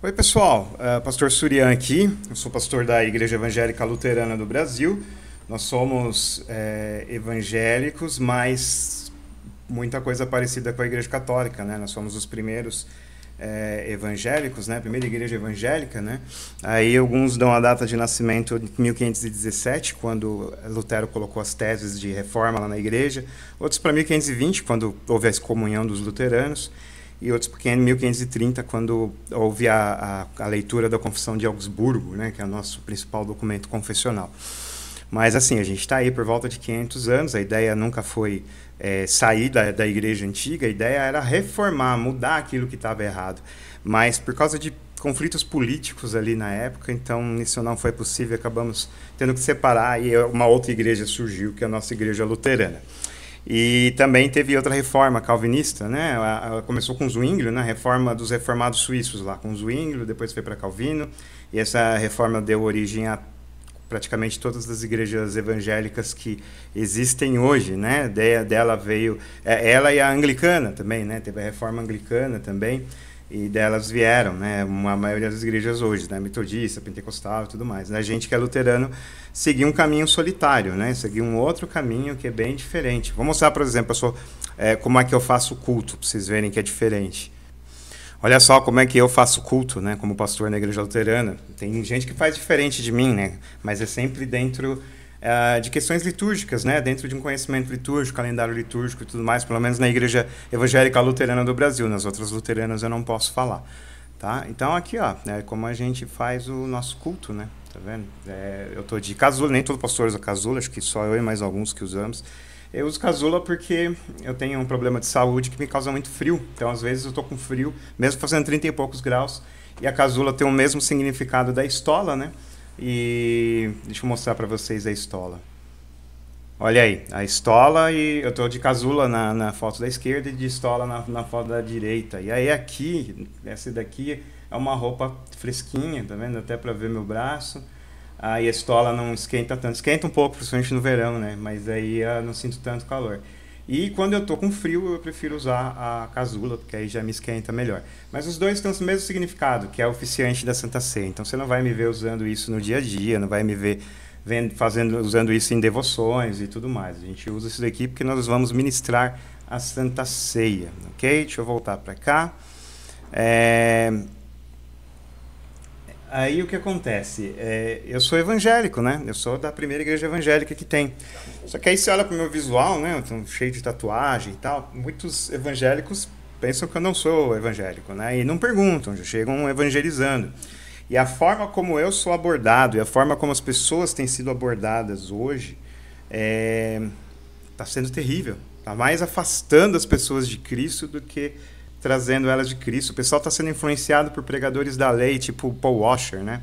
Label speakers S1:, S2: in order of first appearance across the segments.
S1: Oi, pessoal. Pastor Surian aqui. Eu sou pastor da Igreja Evangélica Luterana do Brasil. Nós somos evangélicos, mas muita coisa parecida com a Igreja Católica, né? Nós somos os primeiros evangélicos, né? A primeira igreja evangélica, né? Aí alguns dão a data de nascimento de 1517, quando Lutero colocou as teses de reforma lá na igreja. Outros para 1520, quando houve a excomunhão dos luteranos. E outros porque em 1530, quando houve a leitura da Confissão de Augsburgo, né, que é o nosso principal documento confessional. Mas assim, a gente está aí por volta de 500 anos, a ideia nunca foi sair da igreja antiga, a ideia era reformar, mudar aquilo que estava errado. Mas por causa de conflitos políticos ali na época, então isso não foi possível, acabamos tendo que separar e uma outra igreja surgiu, que é a nossa igreja luterana. E também teve outra reforma calvinista, né? Ela começou com Zwinglio, né? A reforma dos reformados suíços lá, com Zwinglio, depois foi para Calvino, e essa reforma deu origem a praticamente todas as igrejas evangélicas que existem hoje, né? Dela veio ela e a anglicana também, né? Teve a reforma anglicana também, e delas vieram, né? A maioria das igrejas hoje, né? Metodista, pentecostal e tudo mais. A gente que é luterano seguiu um caminho solitário, né? Seguiu um outro caminho que é bem diferente. Vou mostrar, por exemplo, como é que eu faço culto, para vocês verem que é diferente. Olha só como é que eu faço culto, né? Como pastor na igreja luterana. Tem gente que faz diferente de mim, né? Mas é sempre dentro de questões litúrgicas, né? Dentro de um conhecimento litúrgico, calendário litúrgico e tudo mais, pelo menos na Igreja Evangélica Luterana do Brasil. Nas outras luteranas eu não posso falar, tá? Então aqui, ó, como a gente faz o nosso culto, né? Tá vendo? Eu tô de casula, nem todo pastor usa casula, acho que só eu e mais alguns que usamos. Eu uso casula porque eu tenho um problema de saúde que me causa muito frio. Então, às vezes, eu tô com frio, mesmo fazendo 30 e poucos graus, e a casula tem o mesmo significado da estola, né? E deixa eu mostrar para vocês a estola. Olha aí, a estola, e eu estou de casula na foto da esquerda e de estola na foto da direita. E aí aqui, essa daqui é uma roupa fresquinha, tá vendo? Até para ver meu braço. Aí a estola não esquenta tanto, esquenta um pouco, principalmente no verão, né? Mas aí eu não sinto tanto calor. E quando eu tô com frio, eu prefiro usar a casula, porque aí já me esquenta melhor. Mas os dois têm o mesmo significado, que é oficiante da Santa Ceia. Então você não vai me ver usando isso no dia a dia, não vai me ver usando isso em devoções e tudo mais. A gente usa isso daqui porque nós vamos ministrar a Santa Ceia, ok? Deixa eu voltar para cá. Aí o que acontece? Eu sou evangélico, né? Eu sou da primeira igreja evangélica que tem. Só que aí você olha para o meu visual, né? Eu tô cheio de tatuagem e tal. Muitos evangélicos pensam que eu não sou evangélico, né? E não perguntam, já chegam evangelizando. E a forma como eu sou abordado e a forma como as pessoas têm sido abordadas hoje está sendo terrível. Está mais afastando as pessoas de Cristo do que trazendo elas de Cristo. O pessoal está sendo influenciado por pregadores da lei, tipo Paul Washer, né?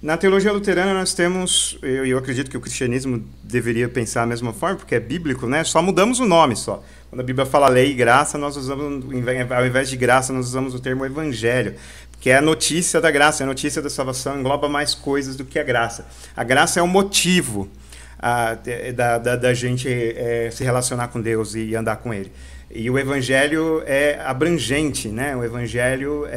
S1: Na teologia luterana nós temos, eu acredito que o cristianismo deveria pensar da mesma forma, porque é bíblico, né? Só mudamos o nome só. Quando a Bíblia fala lei e graça, nós usamos, ao invés de graça, nós usamos o termo evangelho, que é a notícia da graça, a notícia da salvação engloba mais coisas do que a graça. A graça é o motivo da gente se relacionar com Deus e andar com Ele. E o evangelho é abrangente, né? O evangelho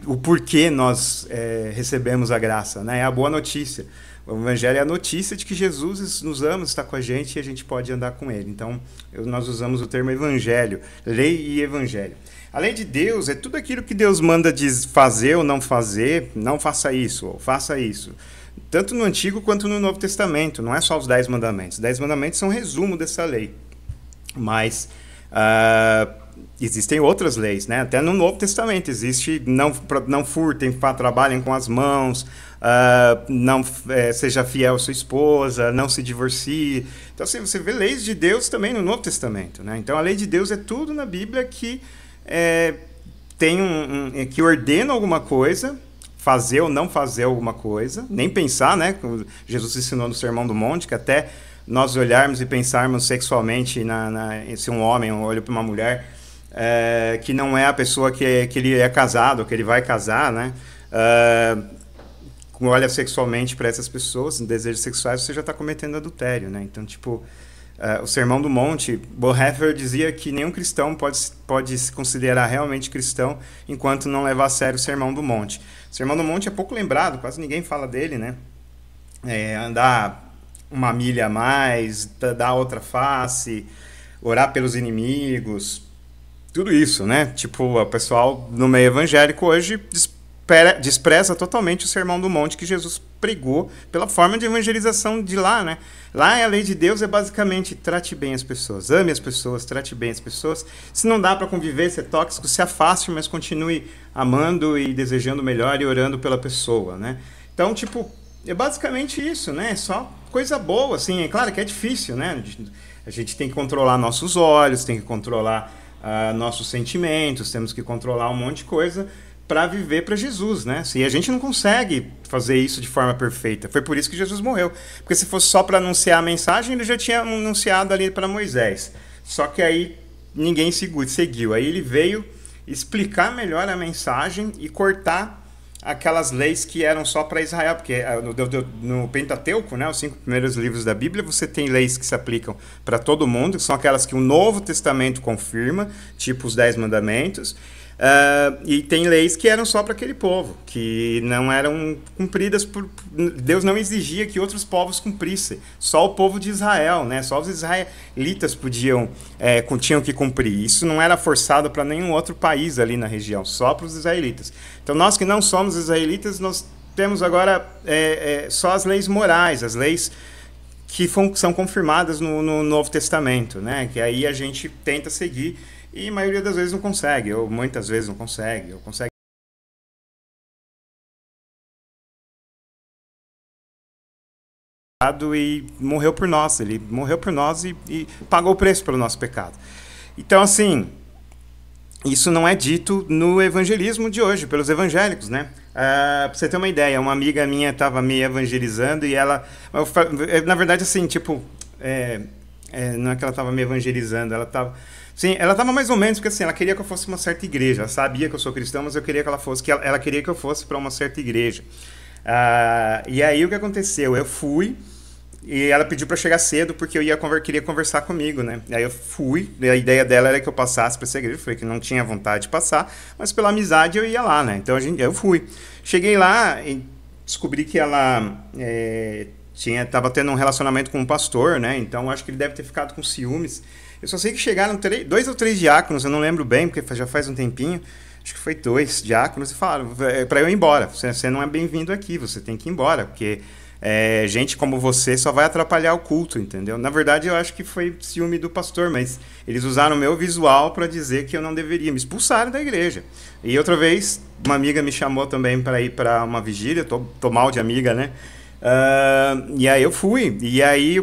S1: o porquê nós recebemos a graça, né? É a boa notícia. O evangelho é a notícia de que Jesus nos ama, está com a gente e a gente pode andar com Ele. Então, nós usamos o termo evangelho, lei e evangelho. A lei de Deus é tudo aquilo que Deus manda fazer ou não fazer, não faça isso, ou faça isso. Tanto no Antigo quanto no Novo Testamento, não é só os 10 mandamentos. Os 10 mandamentos são um resumo dessa lei. Mas existem outras leis, né? Até no Novo Testamento existe não furtem, trabalhem com as mãos, não seja fiel à sua esposa, não se divorcie. Então assim, você vê leis de Deus também no Novo Testamento, né? Então a lei de Deus é tudo na Bíblia que tem que ordena alguma coisa, fazer ou não fazer alguma coisa, nem pensar, né? Como Jesus ensinou no Sermão do Monte, que até nós olharmos e pensarmos sexualmente se um homem olha para uma mulher que não é a pessoa que ele é casado, que ele vai casar, né? Olha sexualmente para essas pessoas, em desejos sexuais, você já está cometendo adultério, né? Então, tipo, o Sermão do Monte, Bonhoeffer dizia que nenhum cristão pode se considerar realmente cristão enquanto não levar a sério o Sermão do Monte. O Sermão do Monte é pouco lembrado, quase ninguém fala dele, né? Andar uma milha a mais, dar outra face, orar pelos inimigos, tudo isso, né? Tipo, o pessoal no meio evangélico hoje despreza totalmente o Sermão do Monte que Jesus pregou pela forma de evangelização de lá, né? Lá a lei de Deus é basicamente trate bem as pessoas, ame as pessoas, trate bem as pessoas. Se não dá para conviver, ser tóxico, se afaste, mas continue amando e desejando o melhor e orando pela pessoa, né? Então, tipo, é basicamente isso, né? Só coisa boa, assim. É claro que é difícil, né? A gente tem que controlar nossos olhos, tem que controlar nossos sentimentos, temos que controlar um monte de coisa para viver para Jesus, né? E a gente não consegue fazer isso de forma perfeita. Foi por isso que Jesus morreu. Porque se fosse só para anunciar a mensagem, ele já tinha anunciado ali para Moisés. Só que aí ninguém seguiu. Aí ele veio explicar melhor a mensagem e cortar aquelas leis que eram só para Israel, porque no Pentateuco, né, os 5 primeiros livros da Bíblia, você tem leis que se aplicam para todo mundo, que são aquelas que o Novo Testamento confirma, tipo os 10 mandamentos, e tem leis que eram só para aquele povo, que não eram cumpridas Deus não exigia que outros povos cumprissem, só o povo de Israel, né? Só os israelitas tinham que cumprir. Isso não era forçado para nenhum outro país ali na região, só para os israelitas. Então nós que não somos israelitas, nós temos agora só as leis morais, as leis que são confirmadas no Novo Testamento, né? Que aí a gente tenta seguir e a maioria das vezes não consegue, ou muitas vezes não consegue, ou consegue e morreu por nós, ele morreu por nós e pagou o preço pelo nosso pecado. Então, assim, isso não é dito no evangelismo de hoje, pelos evangélicos, né? Pra você ter uma ideia, uma amiga minha estava me evangelizando e ela... Na verdade, assim, tipo... não é que ela estava me evangelizando, ela estava... Sim, ela estava mais ou menos, porque assim, ela queria que eu fosse uma certa igreja. Ela sabia que eu sou cristão, mas eu queria que ela queria que eu fosse para uma certa igreja. E aí o que aconteceu? Eu fui e ela pediu para chegar cedo porque queria conversar comigo, né? E aí eu fui, e a ideia dela era que eu passasse para essa igreja. Eu falei que não tinha vontade de passar, mas pela amizade eu ia lá, né? Então eu fui. Cheguei lá e descobri que ela estava tendo um relacionamento com um pastor, né? Então acho que ele deve ter ficado com ciúmes. Eu só sei que chegaram 2 ou 3 diáconos, eu não lembro bem, porque já faz um tempinho, acho que foi 2 diáconos, e falaram para eu ir embora. Você não é bem-vindo aqui, você tem que ir embora, porque gente como você só vai atrapalhar o culto, entendeu? Na verdade, eu acho que foi ciúme do pastor, mas eles usaram o meu visual para dizer que eu não deveria, me expulsaram da igreja. E outra vez, uma amiga me chamou também para ir para uma vigília, tô mal de amiga, né? E aí eu fui, e aí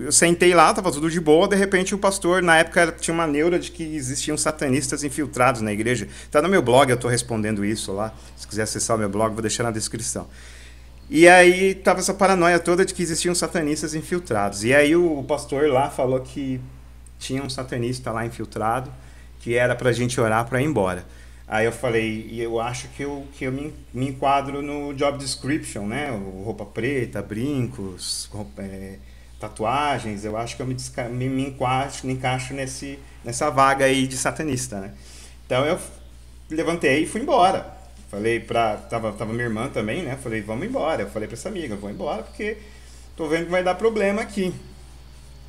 S1: eu sentei lá, tava tudo de boa, de repente o pastor, na época tinha uma neura de que existiam satanistas infiltrados na igreja. Tá no meu blog, eu tô respondendo isso lá. Se quiser acessar o meu blog, vou deixar na descrição. E aí tava essa paranoia toda de que existiam satanistas infiltrados. E aí o pastor lá falou que tinha um satanista lá infiltrado, que era pra gente orar pra ir embora. Aí eu falei, e eu acho que eu me enquadro no job description, né? Roupa preta, brincos, tatuagens, eu acho que eu me encaixo nessa vaga aí de satanista, né? Então eu levantei e fui embora. Falei tava minha irmã também, né? Falei, vamos embora. Eu falei pra essa amiga, vou embora porque tô vendo que vai dar problema aqui.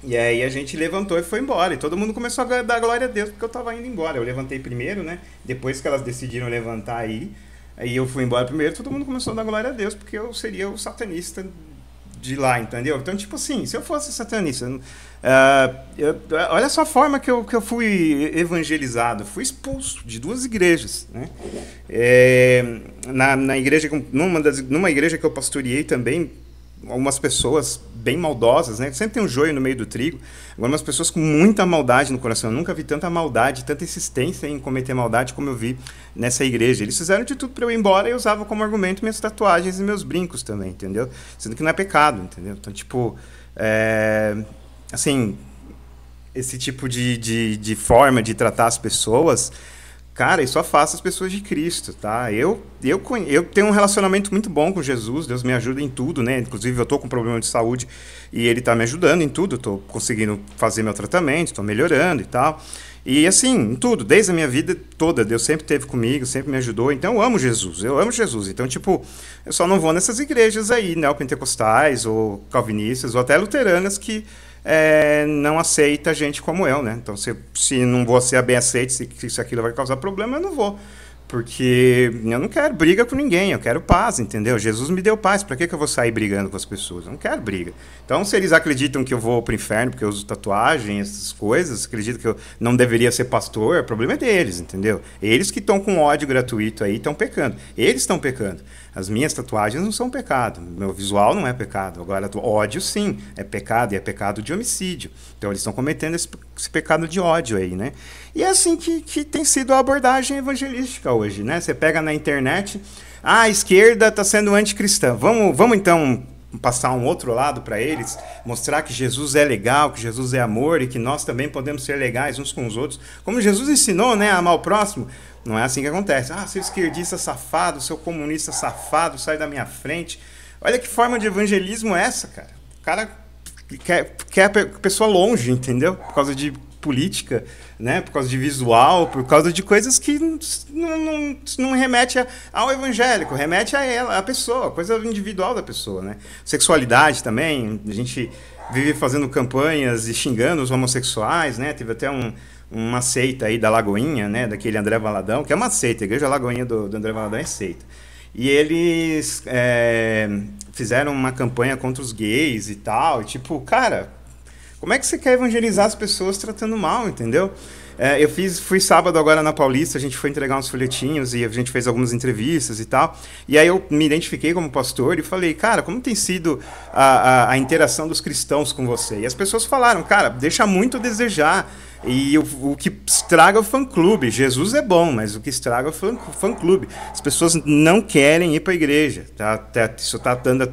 S1: E aí a gente levantou e foi embora. E todo mundo começou a dar glória a Deus porque eu tava indo embora. Eu levantei primeiro, né? Depois que elas decidiram levantar aí eu fui embora primeiro, todo mundo começou a dar glória a Deus porque eu seria o satanista de lá, entendeu? Então, tipo assim, se eu fosse satanista, olha só a forma que eu fui evangelizado. Fui expulso de 2 igrejas, né? Na igreja, numa igreja que eu pastoreei também, algumas pessoas bem maldosas, né? Sempre tem um joio no meio do trigo. Agora, umas pessoas com muita maldade no coração. Eu nunca vi tanta maldade, tanta insistência em cometer maldade como eu vi nessa igreja. Eles fizeram de tudo para eu ir embora e eu usava como argumento minhas tatuagens e meus brincos também, entendeu? Sendo que não é pecado, entendeu? Então, tipo, assim, esse tipo de forma de tratar as pessoas, cara, isso afasta as pessoas de Cristo, tá? Eu tenho um relacionamento muito bom com Jesus, Deus me ajuda em tudo, né? Inclusive eu tô com problema de saúde e ele tá me ajudando em tudo, tô conseguindo fazer meu tratamento, tô melhorando e tal. E assim, em tudo, desde a minha vida toda, Deus sempre esteve comigo, sempre me ajudou. Então eu amo Jesus, eu amo Jesus. Então, tipo, eu só não vou nessas igrejas aí, neopentecostais ou calvinistas ou até luteranas que não aceita gente como eu, né? Então, se não vou ser bem aceito, se aquilo vai causar problema, eu não vou. Porque eu não quero briga com ninguém, eu quero paz, entendeu? Jesus me deu paz, para que eu vou sair brigando com as pessoas? Eu não quero briga. Então, se eles acreditam que eu vou pro inferno porque eu uso tatuagem, essas coisas, acreditam que eu não deveria ser pastor, o problema é deles, entendeu? Eles que estão com ódio gratuito aí estão pecando. Eles estão pecando. As minhas tatuagens não são pecado, meu visual não é pecado. Agora, ódio sim, é pecado, e é pecado de homicídio. Então, eles estão cometendo esse pecado de ódio aí, né? E é assim que tem sido a abordagem evangelística hoje, né? Você pega na internet, a esquerda está sendo anticristã. Vamos então passar um outro lado para eles, mostrar que Jesus é legal, que Jesus é amor e que nós também podemos ser legais uns com os outros. Como Jesus ensinou, né, a amar o próximo. Não é assim que acontece. Ah, seu esquerdista safado, seu comunista safado, sai da minha frente. Olha que forma de evangelismo é essa, cara. O cara quer a pessoa longe, entendeu? Por causa de política, né? Por causa de visual, por causa de coisas que não remete ao evangélico, remete a ela, a pessoa, a coisa individual da pessoa, né? Sexualidade também, a gente vive fazendo campanhas e xingando os homossexuais, né? Teve até uma seita aí da Lagoinha, né? Daquele André Valadão, que é uma seita, a Igreja Lagoinha do André Valadão é seita. E eles fizeram uma campanha contra os gays e tal, e tipo, cara, como é que você quer evangelizar as pessoas tratando mal, entendeu? Fui sábado agora na Paulista, a gente foi entregar uns folhetinhos e a gente fez algumas entrevistas e tal. E aí eu me identifiquei como pastor e falei, cara, como tem sido a interação dos cristãos com você? E as pessoas falaram, cara, deixa muito a desejar. E o que estraga é o fã-clube. Jesus é bom, mas o que estraga é o fã-clube. As pessoas não querem ir para a igreja. Isso está dando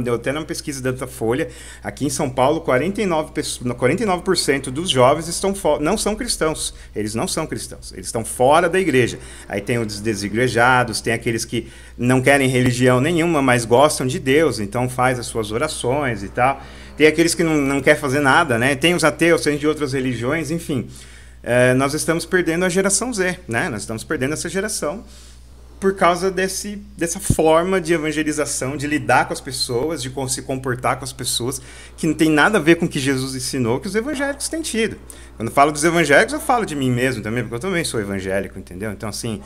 S1: deu até na pesquisa da Folha. Aqui em São Paulo, 49% dos jovens não são cristãos. Eles não são cristãos. Eles estão fora da igreja. Aí tem os desigrejados, tem aqueles que não querem religião nenhuma, mas gostam de Deus, então faz as suas orações e tal. Tem aqueles que não querem fazer nada, né? Tem os ateus, tem de outras religiões, enfim. Nós estamos perdendo a geração Z, né? Nós estamos perdendo essa geração por causa dessa forma de evangelização, de lidar com as pessoas, de se comportar com as pessoas, que não tem nada a ver com o que Jesus ensinou, que os evangélicos têm tido. Quando eu falo dos evangélicos, eu falo de mim mesmo também, porque eu também sou evangélico, entendeu? Então, assim,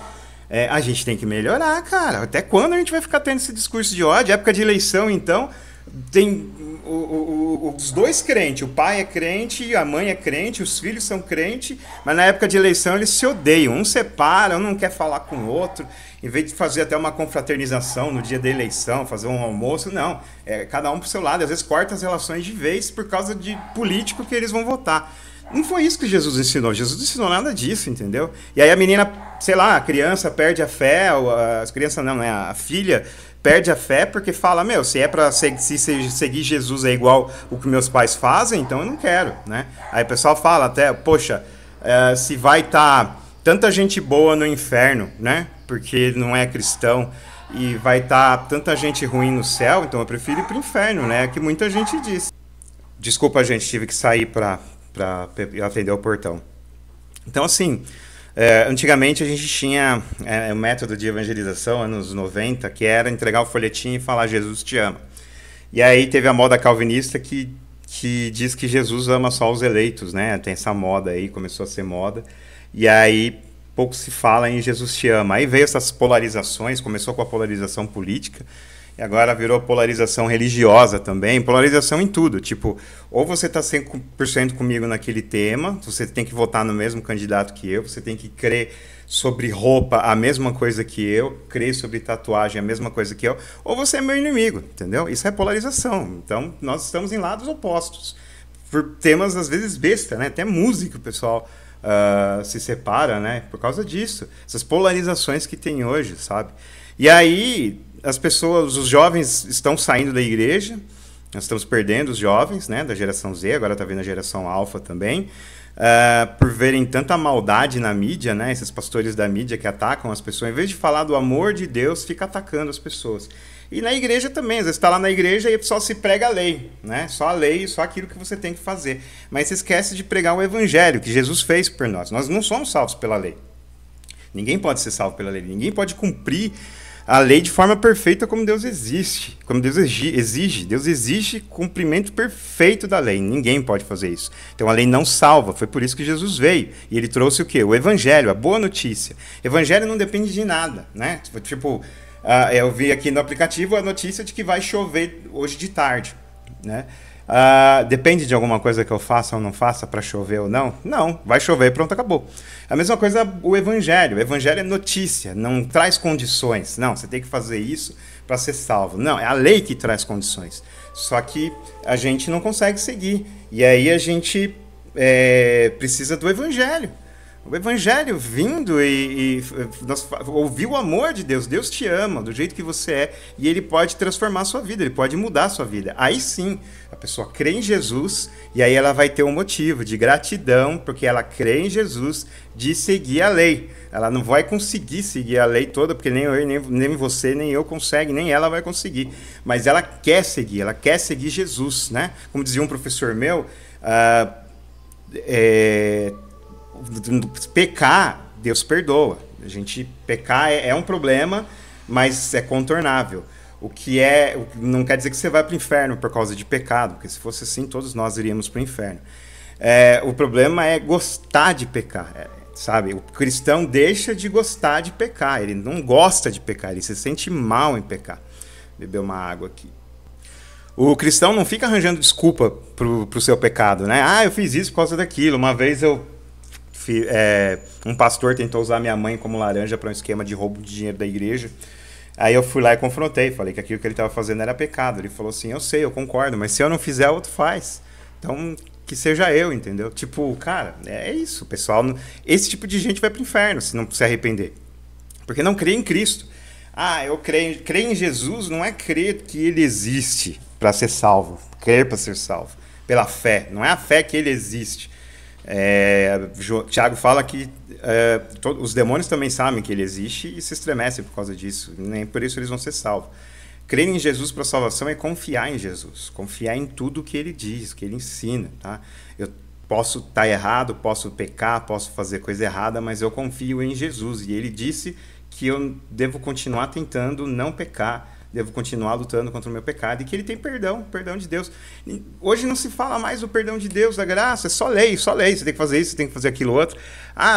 S1: a gente tem que melhorar, cara. Até quando a gente vai ficar tendo esse discurso de ódio? Época de eleição, então, tem os dois crentes, o pai é crente, a mãe é crente, os filhos são crentes, mas na época de eleição eles se odeiam, um separa, um não quer falar com o outro, em vez de fazer até uma confraternização no dia da eleição, fazer um almoço, não, cada um pro seu lado, às vezes corta as relações de vez por causa de político que eles vão votar. Não foi isso que Jesus ensinou ensinou nada disso, entendeu? E aí a menina, sei lá, a criança perde a fé, as crianças não, né, a filha perde a fé porque fala, se é para seguir Jesus é igual o que meus pais fazem, então eu não quero, né? Aí o pessoal fala até, poxa, se vai estar tanta gente boa no inferno, né? Porque não é cristão, e vai estar tanta gente ruim no céu, então eu prefiro ir para o inferno, né? É que muita gente diz. Desculpa, gente, tive que sair para atender o portão. Então, assim, antigamente a gente tinha um método de evangelização, anos 90, que era entregar o folhetinho e falar Jesus te ama. E aí teve a moda calvinista que diz que Jesus ama só os eleitos, né? Tem essa moda aí, começou a ser moda. E aí pouco se fala em Jesus te ama. Aí veio essas polarizações, começou com a polarização política, e agora virou polarização religiosa também, polarização em tudo, tipo, ou você está 100% comigo naquele tema, você tem que votar no mesmo candidato que eu, você tem que crer sobre roupa a mesma coisa que eu, crer sobre tatuagem a mesma coisa que eu, ou você é meu inimigo, entendeu? Isso é polarização. Então, nós estamos em lados opostos, por temas às vezes besta, né? Até música o pessoal se separa, né? Por causa disso, essas polarizações que tem hoje, sabe? E aí as pessoas, os jovens estão saindo da igreja, nós estamos perdendo os jovens, né, da geração Z, agora está vindo a geração Alpha também, por verem tanta maldade na mídia, né? Esses pastores da mídia que atacam as pessoas, em vez de falar do amor de Deus, fica atacando as pessoas. E na igreja também, às vezes está lá na igreja e só se prega a lei, né? Só a lei, só aquilo que você tem que fazer. Mas se esquece de pregar o evangelho que Jesus fez por nós. Nós não somos salvos pela lei. Ninguém pode ser salvo pela lei. Ninguém pode cumprir a lei de forma perfeita como Deus existe, como Deus exige. Deus exige cumprimento perfeito da lei. Ninguém pode fazer isso. Então a lei não salva. Foi por isso que Jesus veio. E ele trouxe o quê? O evangelho, a boa notícia. Evangelho não depende de nada, né? Tipo, eu vi aqui no aplicativo a notícia de que vai chover hoje de tarde, né? Depende de alguma coisa que eu faça ou não faça para chover ou não? Não, vai chover, pronto, acabou. A mesma coisa o evangelho. O evangelho é notícia, não traz condições. Não, você tem que fazer isso para ser salvo. Não, é a lei que traz condições. Só que a gente não consegue seguir. E aí a gente precisa do evangelho. O evangelho vindo e ouvir o amor de Deus. Deus te ama do jeito que você é e ele pode transformar a sua vida, ele pode mudar a sua vida. Aí sim, a pessoa crê em Jesus e aí ela vai ter um motivo de gratidão, porque ela crê em Jesus, de seguir a lei. Ela não vai conseguir seguir a lei toda, porque nem eu, nem você, nem eu consegue, nem ela vai conseguir. Mas ela quer seguir Jesus, né? Como dizia um professor meu, pecar, Deus perdoa. A gente pecar é um problema, mas é contornável. Não quer dizer que você vai para o inferno por causa de pecado, porque se fosse assim, todos nós iríamos para o inferno. O problema é gostar de pecar, sabe? O cristão deixa de gostar de pecar, ele não gosta de pecar, ele se sente mal em pecar. Beber uma água aqui. O cristão não fica arranjando desculpa pro seu pecado, né? Eu fiz isso por causa daquilo. Uma vez um pastor tentou usar minha mãe como laranja para um esquema de roubo de dinheiro da igreja. Aí eu fui lá e confrontei, falei que aquilo que ele estava fazendo era pecado. Ele falou assim, eu sei, eu concordo, mas se eu não fizer, outro faz. Então, que seja eu, entendeu? Tipo, cara, é isso, pessoal. Esse tipo de gente vai para o inferno se não se arrepender. Porque não crê em Cristo. Eu creio em Jesus, não é crer que ele existe para ser salvo. Crer para ser salvo. Pela fé. Não é a fé que ele existe. Tiago fala que os demônios também sabem que ele existe e se estremecem por causa disso, nem por isso eles vão ser salvos. Crer em Jesus para salvação é confiar em Jesus, confiar em tudo que ele diz, que ele ensina, tá? Eu posso estar errado, posso pecar, posso fazer coisa errada, mas eu confio em Jesus e ele disse que eu devo continuar tentando não pecar, devo continuar lutando contra o meu pecado, e que ele tem perdão de Deus. Hoje não se fala mais do perdão de Deus, da graça, é só lei, você tem que fazer isso, você tem que fazer aquilo outro.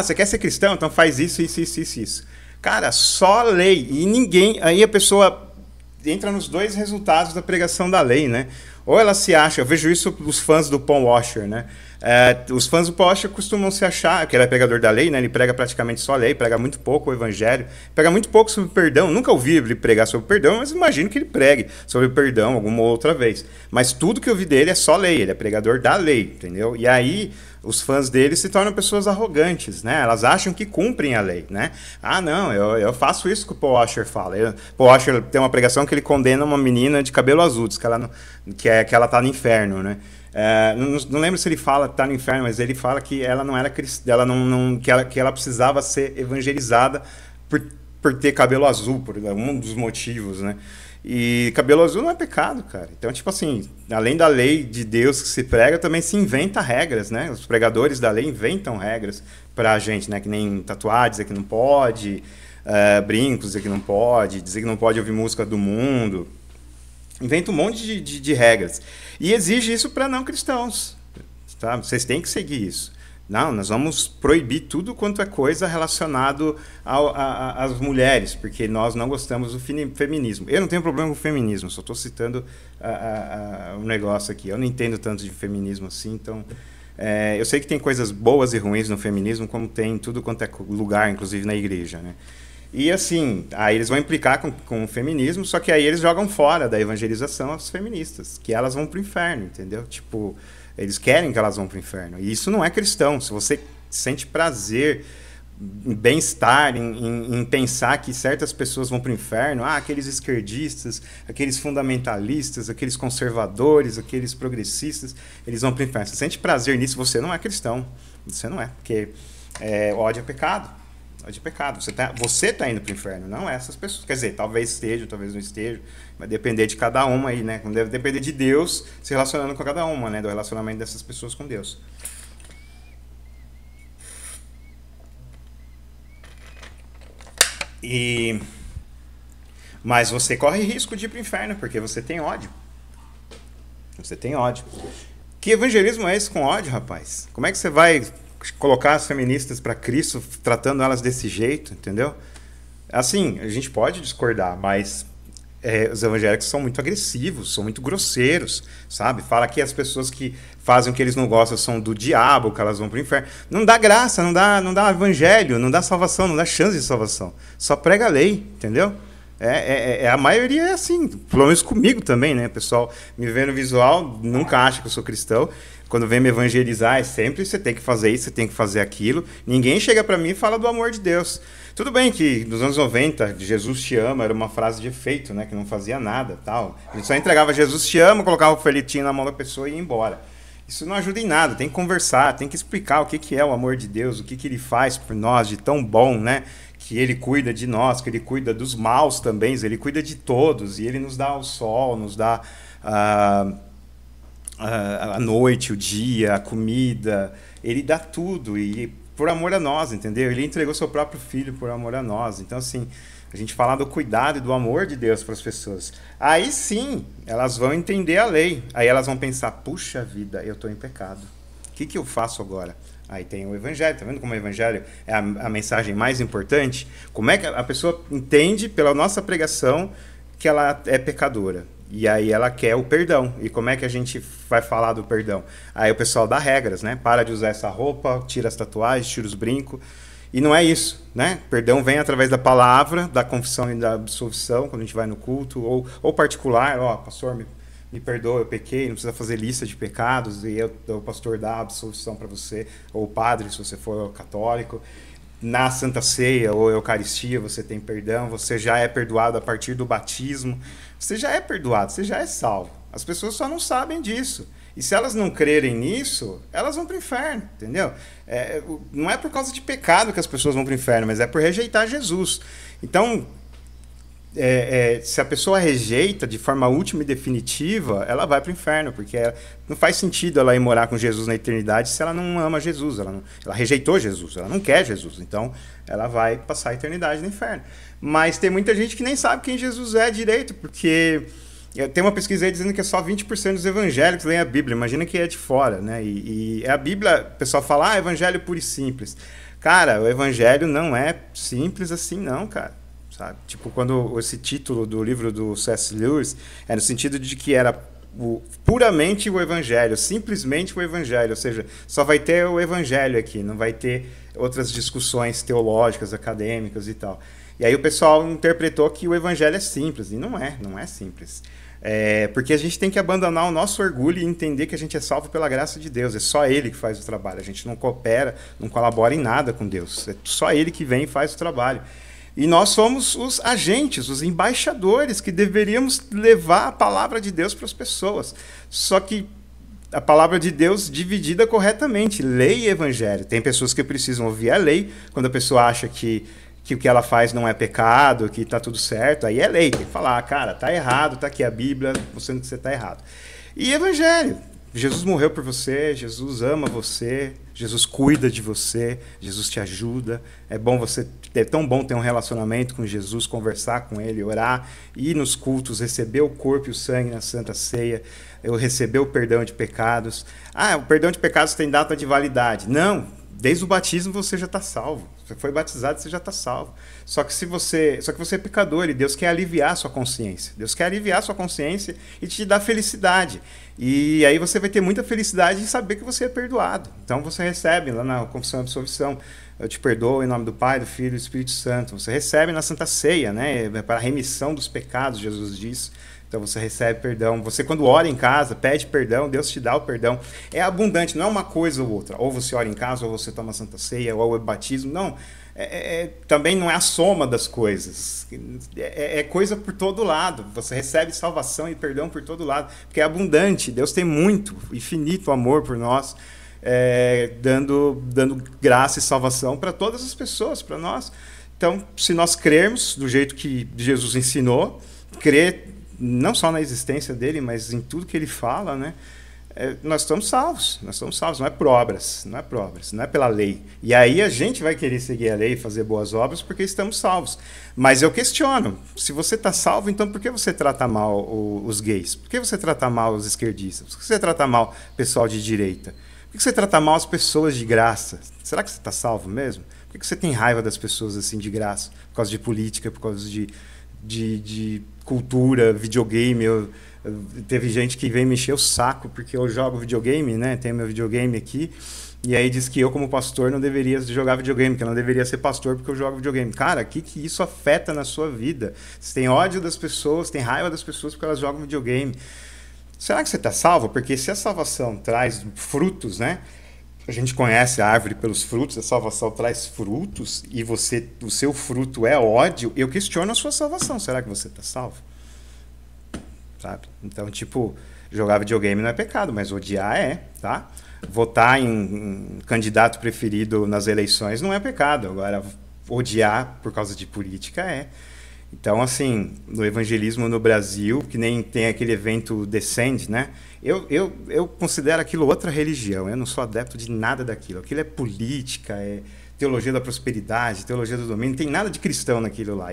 S1: Você quer ser cristão? Então faz isso. Cara, só lei, e ninguém, aí a pessoa entra nos dois resultados da pregação da lei, né? Ou ela se acha, eu vejo isso dos fãs do Paul Washer, né? Os fãs do Paul Washer costumam se achar, que ele é pregador da lei, né? Ele prega praticamente só a lei, prega muito pouco o evangelho, prega muito pouco sobre perdão. Nunca ouvi ele pregar sobre perdão, mas imagino que ele pregue sobre perdão alguma outra vez. Mas tudo que eu vi dele é só lei, ele é pregador da lei, entendeu? E aí os fãs dele se tornam pessoas arrogantes, né? Elas acham que cumprem a lei, né? Não, eu faço isso que o Paul Washer fala. Paul Washer tem uma pregação que ele condena uma menina de cabelo azul, diz que ela tá no inferno, né? Não lembro se ele fala que tá no inferno, mas ele fala que ela não era cristã, que ela precisava ser evangelizada por ter cabelo azul, por um dos motivos, né? E cabelo azul não é pecado, cara. Então, tipo assim, além da lei de Deus que se prega, também se inventa regras, né? Os pregadores da lei inventam regras pra gente, né? Que nem tatuar, dizer que não pode, brincos, dizer que não pode, dizer que não pode ouvir música do mundo. Inventa um monte de regras. E exige isso para não cristãos. Tá? Vocês têm que seguir isso. Não, nós vamos proibir tudo quanto é coisa relacionado às mulheres, porque nós não gostamos do feminismo. Eu não tenho problema com o feminismo, só estou citando um negócio aqui. Eu não entendo tanto de feminismo assim, então... eu sei que tem coisas boas e ruins no feminismo, como tem em tudo quanto é lugar, inclusive na igreja, né? E assim, aí eles vão implicar com o feminismo, só que aí eles jogam fora da evangelização as feministas, que elas vão pro inferno, entendeu? Tipo, eles querem que elas vão pro inferno. E isso não é cristão. Se você sente prazer, bem-estar em pensar que certas pessoas vão pro inferno, aqueles esquerdistas, aqueles fundamentalistas, aqueles conservadores, aqueles progressistas, eles vão pro inferno. Se você sente prazer nisso, você não é cristão. Você não é, porque ódio é pecado. Ódio é pecado. Você tá indo pro inferno, não essas pessoas. Quer dizer, talvez esteja, talvez não esteja. Vai depender de cada uma aí, né? Deve depender de Deus se relacionando com cada uma, né? Do relacionamento dessas pessoas com Deus. Mas você corre risco de ir pro inferno, porque você tem ódio. Você tem ódio. Que evangelismo é esse com ódio, rapaz? Como é que você vai colocar as feministas para Cristo tratando elas desse jeito, entendeu? Assim, a gente pode discordar, mas os evangélicos são muito agressivos, são muito grosseiros, sabe? Fala que as pessoas que fazem o que eles não gostam são do diabo, que elas vão pro inferno. Não dá graça, não dá evangelho, não dá salvação, não dá chance de salvação. Só prega a lei, entendeu? A maioria é assim, pelo menos comigo também, né? O pessoal me vê no visual, nunca acha que eu sou cristão. Quando vem me evangelizar, é sempre você tem que fazer isso, você tem que fazer aquilo. Ninguém chega para mim e fala do amor de Deus. Tudo bem que nos anos 90, Jesus te ama, era uma frase de efeito, né? Que não fazia nada, tal. A gente só entregava Jesus te ama, colocava o folhetinho na mão da pessoa e ia embora. Isso não ajuda em nada, tem que conversar, tem que explicar o que é o amor de Deus, o que ele faz por nós de tão bom, né? Que ele cuida de nós, que ele cuida dos maus também, ele cuida de todos, e ele nos dá o sol, nos dá a noite, o dia, a comida, ele dá tudo, e por amor a nós, entendeu? Ele entregou seu próprio filho por amor a nós. Então, assim, a gente falar do cuidado e do amor de Deus para as pessoas. Aí sim, elas vão entender a lei. Aí elas vão pensar, puxa vida, eu estou em pecado. O que eu faço agora? Aí tem o evangelho, tá vendo como o evangelho é a mensagem mais importante? Como é que a pessoa entende pela nossa pregação que ela é pecadora? E aí ela quer o perdão. E como é que a gente vai falar do perdão? Aí o pessoal dá regras, né? Para de usar essa roupa, tira as tatuagens, tira os brincos. E não é isso, né? Perdão vem através da palavra, da confissão e da absolvição, quando a gente vai no culto, ou particular, pastor, me perdoa, eu pequei, não precisa fazer lista de pecados, e o pastor dá a absolvição para você, ou o padre, se você for católico. Na Santa Ceia ou Eucaristia você tem perdão, você já é perdoado a partir do batismo, você já é perdoado, você já é salvo. As pessoas só não sabem disso. E se elas não crerem nisso, elas vão para o inferno, entendeu? Não é por causa de pecado que as pessoas vão para o inferno, mas é por rejeitar Jesus. Então, se a pessoa rejeita de forma última e definitiva, ela vai para o inferno, porque não faz sentido ela ir morar com Jesus na eternidade se ela não ama Jesus, ela rejeitou Jesus, ela não quer Jesus, então ela vai passar a eternidade no inferno. Mas tem muita gente que nem sabe quem Jesus é direito, porque tem uma pesquisa aí dizendo que é só 20% dos evangélicos leem a Bíblia, imagina que é de fora, né? E a Bíblia, o pessoal fala, evangelho puro e simples. Cara, o evangelho não é simples assim não, cara. Sabe? Tipo, quando esse título do livro do C.S. Lewis é no sentido de que era puramente o evangelho, simplesmente o evangelho, ou seja, só vai ter o evangelho aqui, não vai ter outras discussões teológicas, acadêmicas e tal. E aí o pessoal interpretou que o evangelho é simples, e não é simples. Porque a gente tem que abandonar o nosso orgulho e entender que a gente é salvo pela graça de Deus, é só Ele que faz o trabalho, a gente não coopera, não colabora em nada com Deus, é só Ele que vem e faz o trabalho. E nós somos os agentes, os embaixadores que deveríamos levar a palavra de Deus para as pessoas. Só que a palavra de Deus dividida corretamente, lei e evangelho. Tem pessoas que precisam ouvir a lei, quando a pessoa acha que o que ela faz não é pecado, que está tudo certo, aí é lei, tem que falar, cara, está errado, está aqui a Bíblia, mostrando que você está errado. E evangelho. Jesus morreu por você, Jesus ama você, Jesus cuida de você, Jesus te ajuda. É tão bom ter um relacionamento com Jesus, conversar com Ele, orar, ir nos cultos, receber o corpo e o sangue na Santa Ceia, receber o perdão de pecados. O perdão de pecados tem data de validade. Não, desde o batismo você já está salvo. Você foi batizado, você já está salvo. Só que você é pecador e Deus quer aliviar a sua consciência. Deus quer aliviar a sua consciência e te dar felicidade. E aí você vai ter muita felicidade em saber que você é perdoado. Então você recebe lá na confissão e absolvição, eu te perdoo em nome do Pai, do Filho e do Espírito Santo. Você recebe na Santa Ceia, né? Para a remissão dos pecados, Jesus diz. Então você recebe perdão. Você, quando ora em casa, pede perdão, Deus te dá o perdão. É abundante, não é uma coisa ou outra. Ou você ora em casa, ou você toma a Santa Ceia, ou é batismo. Não, também não é a soma das coisas. É coisa por todo lado. Você recebe salvação e perdão por todo lado. Porque é abundante. Deus tem muito, infinito amor por nós. dando graça e salvação para todas as pessoas, para nós. Então, se nós crermos do jeito que Jesus ensinou, crer não só na existência dele, mas em tudo que ele fala, né? Nós estamos salvos, não é por obras, não é pela lei. E aí a gente vai querer seguir a lei e fazer boas obras porque estamos salvos. Mas eu questiono, se você está salvo, então por que você trata mal os gays? Por que você trata mal os esquerdistas? Por que você trata mal o pessoal de direita? Por que você trata mal as pessoas de graça? Será que você está salvo mesmo? Por que você tem raiva das pessoas assim de graça? Por causa de política, por causa de cultura, videogame. Teve gente que veio me encher o saco porque eu jogo videogame, né? Tenho meu videogame aqui. E aí diz que eu, como pastor, não deveria jogar videogame, que eu não deveria ser pastor porque eu jogo videogame. Cara, o que isso afeta na sua vida? Você tem ódio das pessoas, tem raiva das pessoas porque elas jogam videogame. Será que você está salvo? Porque se a salvação traz frutos, né? A gente conhece a árvore pelos frutos, a salvação traz frutos e o seu fruto é ódio, eu questiono a sua salvação. Será que você está salvo? Sabe? Então, tipo, jogar videogame não é pecado, mas odiar é, tá? Votar em candidato preferido nas eleições não é pecado. Agora, odiar por causa de política é. Então, assim, no evangelismo no Brasil, que nem tem aquele evento Descend, né? Eu considero aquilo outra religião. Eu não sou adepto de nada daquilo. Aquilo é política, é teologia da prosperidade, teologia do domínio. Não tem nada de cristão naquilo lá.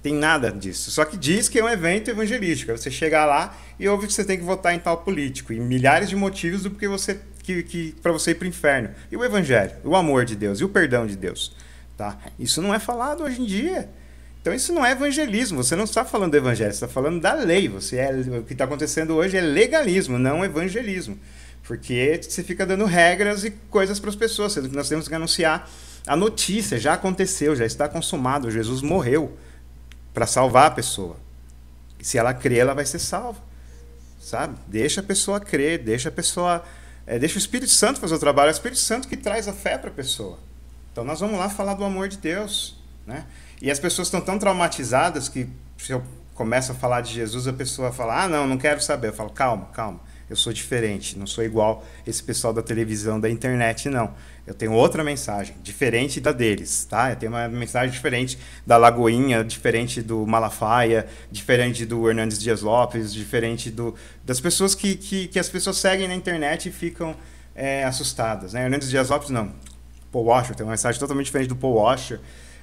S1: Tem nada disso. Só que diz que é um evento evangelístico. Você chega lá e ouve que você tem que votar em tal político. E milhares de motivos do porquê você para você ir para o inferno. E o evangelho, o amor de Deus e o perdão de Deus. Tá? Isso não é falado hoje em dia. Então isso não é evangelismo. Você não está falando do evangelho, você está falando da lei. O que está acontecendo hoje é legalismo, não evangelismo. Porque você fica dando regras e coisas para as pessoas, sendo que nós temos que anunciar a notícia. Já aconteceu, já está consumado. Jesus morreu para salvar a pessoa. E se ela crer, ela vai ser salva. Sabe? Deixa a pessoa crer, deixa o Espírito Santo fazer o trabalho. É o Espírito Santo que traz a fé para a pessoa. Então nós vamos lá falar do amor de Deus, né? E as pessoas estão tão traumatizadas que se eu começo a falar de Jesus, a pessoa fala, não quero saber. Eu falo, calma, eu sou diferente, não sou igual esse pessoal da televisão, da internet, não. Eu tenho outra mensagem, diferente da deles, tá? Eu tenho uma mensagem diferente da Lagoinha, diferente do Malafaia, diferente do Hernandes Dias Lopes, diferente das pessoas que as pessoas seguem na internet e ficam assustadas, né? Hernandes Dias Lopes, não. Paul Washer tem uma mensagem totalmente diferente do Paul Washer.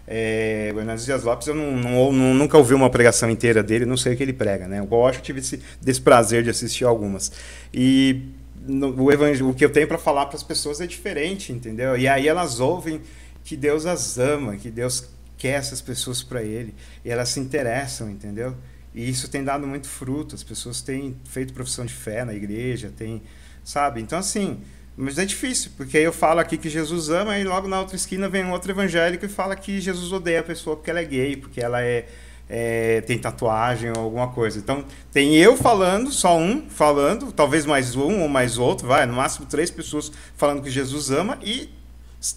S1: O Hernandes Dias Lopes, eu nunca ouvi uma pregação inteira dele, não sei o que ele prega, né? Eu acho que tive esse desprazer de assistir algumas. E o que eu tenho para falar para as pessoas é diferente, entendeu? E aí elas ouvem que Deus as ama, que Deus quer essas pessoas para Ele, e elas se interessam, entendeu? E isso tem dado muito fruto, as pessoas têm feito profissão de fé na igreja, sabe? Então, assim, mas é difícil, porque aí eu falo aqui que Jesus ama e logo na outra esquina vem um outro evangélico e fala que Jesus odeia a pessoa porque ela é gay, porque ela tem tatuagem ou alguma coisa. Então, tem eu falando, só um falando, talvez mais um ou mais outro, no máximo 3 pessoas falando que Jesus ama e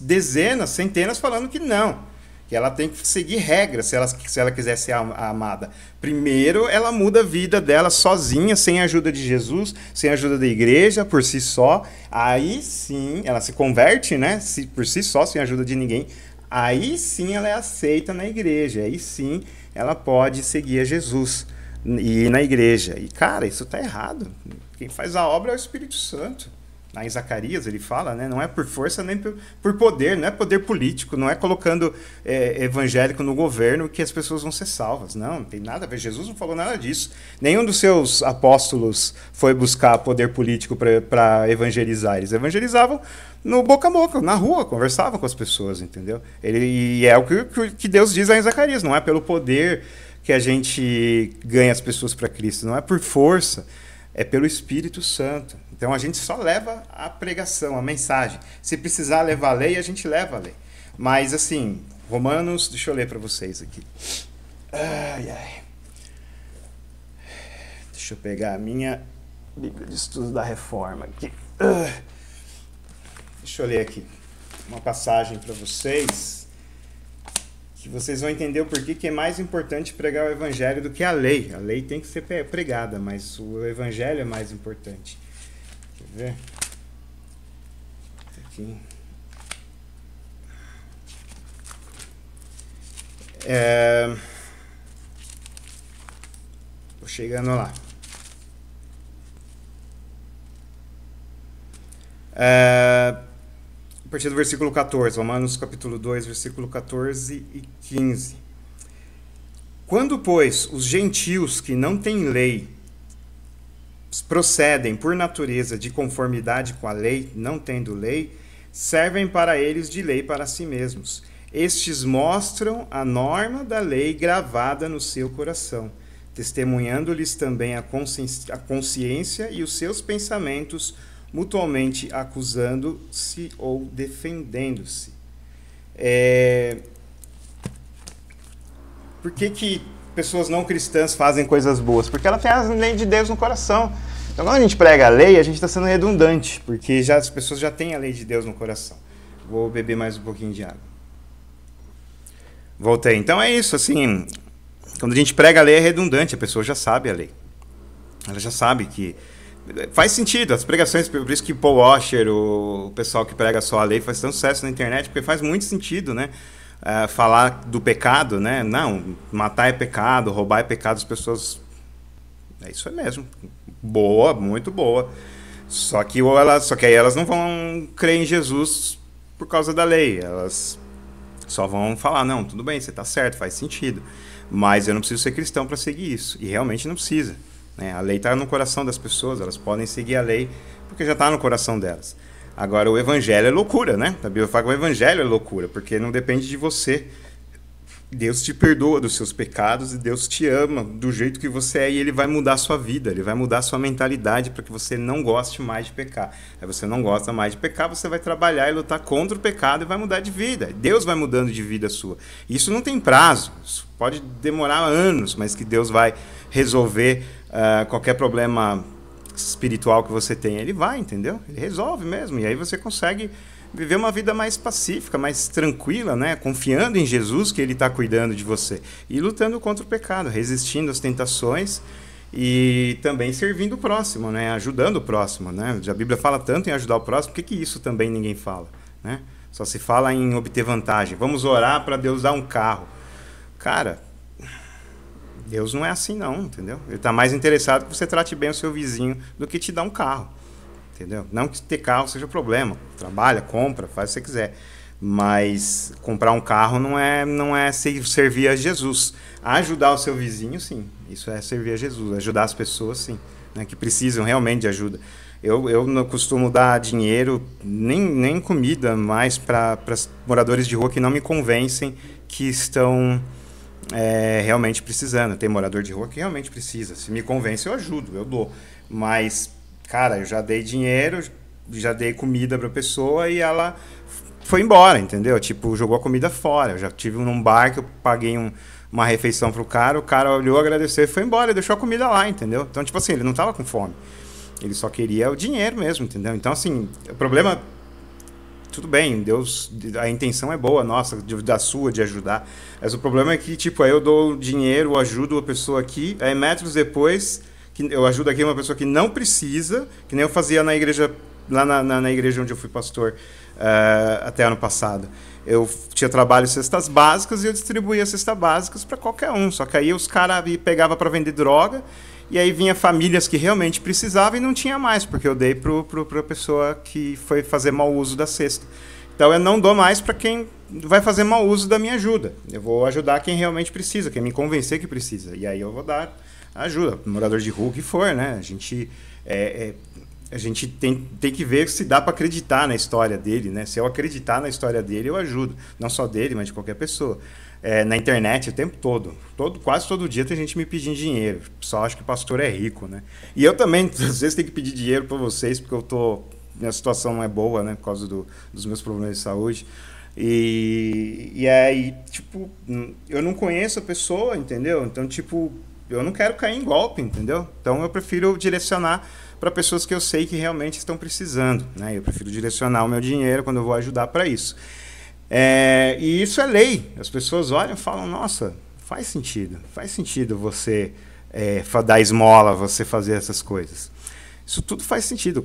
S1: dezenas, centenas falando que não. Que ela tem que seguir regras se ela quiser ser amada. Primeiro, ela muda a vida dela sozinha, sem a ajuda de Jesus, sem a ajuda da igreja, por si só. Aí sim, ela se converte, né? Por si só, sem a ajuda de ninguém. Aí sim ela é aceita na igreja. Aí sim ela pode seguir a Jesus e ir na igreja. E, cara, isso está errado. Quem faz a obra é o Espírito Santo. Lá em Zacarias ele fala, né? Não é por força nem por poder, não é poder político, não é colocando evangélico no governo que as pessoas vão ser salvas. Não tem nada a ver. Jesus não falou nada disso. Nenhum dos seus apóstolos foi buscar poder político para evangelizar. Eles evangelizavam no boca a boca, na rua, conversavam com as pessoas, entendeu? E é o que Deus diz lá em Zacarias. Não é pelo poder que a gente ganha as pessoas para Cristo, não é por força, é pelo Espírito Santo. Então a gente só leva a pregação, a mensagem. Se precisar levar a lei, a gente leva a lei. Mas assim, Romanos, deixa eu ler para vocês aqui. Deixa eu pegar a minha Bíblia de Estudos da Reforma aqui. Deixa eu ler aqui uma passagem para vocês, que vocês vão entender o porquê que é mais importante pregar o Evangelho do que a lei. A lei tem que ser pregada, mas o Evangelho é mais importante. Quer ver? aqui. Tô chegando lá. A partir do versículo 14, Romanos capítulo 2, versículo 14 e 15. Quando, pois, os gentios que não têm lei procedem por natureza de conformidade com a lei, não tendo lei, servem para eles de lei para si mesmos. Estes mostram a norma da lei gravada no seu coração, testemunhando-lhes também a consciência e os seus pensamentos, mutuamente acusando-se ou defendendo-se. Por que pessoas não cristãs fazem coisas boas? Porque ela tem a lei de Deus no coração. Então, quando a gente prega a lei, a gente está sendo redundante, porque as pessoas já têm a lei de Deus no coração. Vou beber mais um pouquinho de água. Voltei. Então é isso, assim, quando a gente prega a lei é redundante, a pessoa já sabe a lei. Ela já sabe que faz sentido, as pregações, por isso que Paul Washer, o pessoal que prega só a lei, faz tanto sucesso na internet, porque faz muito sentido, né? Falar do pecado, né? Não, matar é pecado, roubar é pecado, as pessoas... É isso mesmo. Boa, muito boa. Só que aí elas não vão crer em Jesus por causa da lei. Elas só vão falar, não, tudo bem, você está certo, faz sentido. Mas eu não preciso ser cristão para seguir isso. E realmente não precisa. A lei está no coração das pessoas, elas podem seguir a lei porque já está no coração delas. Agora, o evangelho é loucura, né? A Bíblia fala que o evangelho é loucura, porque não depende de você. Deus te perdoa dos seus pecados e Deus te ama do jeito que você é e Ele vai mudar a sua vida, Ele vai mudar a sua mentalidade para que você não goste mais de pecar. Aí você não gosta mais de pecar, você vai trabalhar e lutar contra o pecado e vai mudar de vida. Deus vai mudando de vida sua. Isso não tem prazo, isso pode demorar anos, mas que Deus vai resolver qualquer problema espiritual que você tem. Ele vai, entendeu? Ele resolve mesmo. E aí você consegue viver uma vida mais pacífica, mais tranquila, né? Confiando em Jesus, que Ele está cuidando de você. E lutando contra o pecado, resistindo às tentações e também servindo o próximo, né? Ajudando o próximo, né? A Bíblia fala tanto em ajudar o próximo, por que isso também ninguém fala, né? Só se fala em obter vantagem. Vamos orar para Deus dar um carro. Cara, Deus não é assim não, entendeu? Ele está mais interessado que você trate bem o seu vizinho do que te dar um carro. Entendeu? Não que ter carro seja problema. Trabalha, compra, faz o que você quiser. Mas comprar um carro não é servir a Jesus. Ajudar o seu vizinho, sim. Isso é servir a Jesus. Ajudar as pessoas, sim. Né, que precisam realmente de ajuda. Eu não costumo dar dinheiro, nem comida mais para moradores de rua que não me convencem que estão realmente precisando. Tem morador de rua que realmente precisa. Se me convence, eu ajudo, eu dou. Mas... Cara, eu já dei dinheiro, já dei comida pra pessoa e ela foi embora, entendeu? Tipo, jogou a comida fora. Eu já tive num bar que eu paguei uma refeição pro cara, o cara olhou, agradeceu e foi embora, deixou a comida lá, entendeu? Então, tipo assim, ele não tava com fome. Ele só queria o dinheiro mesmo, entendeu? Então, assim, o problema... Tudo bem, Deus, a intenção é boa, nossa, da sua, de ajudar. Mas o problema é que, tipo, aí eu dou dinheiro, ajudo a pessoa aqui, aí metros depois... Eu ajudo aqui uma pessoa que não precisa, que nem eu fazia na igreja, lá na igreja onde eu fui pastor até ano passado. Eu tinha trabalho em cestas básicas e eu distribuía cestas básicas para qualquer um. Só que aí os caras pegavam para vender droga e aí vinha famílias que realmente precisavam e não tinha mais, porque eu dei para a pessoa que foi fazer mau uso da cesta. Então eu não dou mais para quem vai fazer mau uso da minha ajuda. Eu vou ajudar quem realmente precisa, quem me convencer que precisa. E aí eu vou dar ajuda, morador de rua, o que for, né? A gente tem que ver se dá para acreditar na história dele, né? Se eu acreditar na história dele, eu ajudo. Não só dele, mas de qualquer pessoa. Na internet, o tempo todo. Quase todo dia tem gente me pedindo dinheiro. O pessoal acha que o pastor é rico, né? E eu também, às vezes, tenho que pedir dinheiro para vocês, porque minha situação não é boa, né? Por causa dos meus problemas de saúde. E aí, tipo, eu não conheço a pessoa, entendeu? Então, tipo... Eu não quero cair em golpe, entendeu? Então eu prefiro direcionar para pessoas que eu sei que realmente estão precisando, né? Eu prefiro direcionar o meu dinheiro quando eu vou ajudar para isso. E isso é lei. As pessoas olham e falam, nossa, faz sentido você dar esmola, você fazer essas coisas. Isso tudo faz sentido.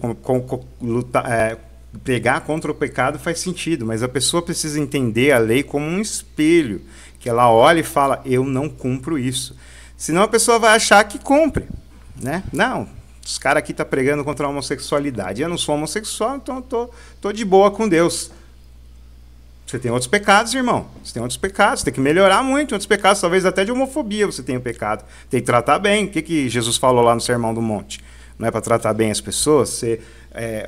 S1: pregar contra o pecado faz sentido, mas a pessoa precisa entender a lei como um espelho, que ela olha e fala, eu não cumpro isso. Senão a pessoa vai achar que cumpre, né? Não, os caras aqui estão pregando contra a homossexualidade. Eu não sou homossexual, então tô de boa com Deus. Você tem outros pecados, irmão. Você tem outros pecados. Você tem que melhorar muito outros pecados. Talvez até de homofobia você tenha pecado. Tem que tratar bem. O que Jesus falou lá no Sermão do Monte? Não é para tratar bem as pessoas? Ser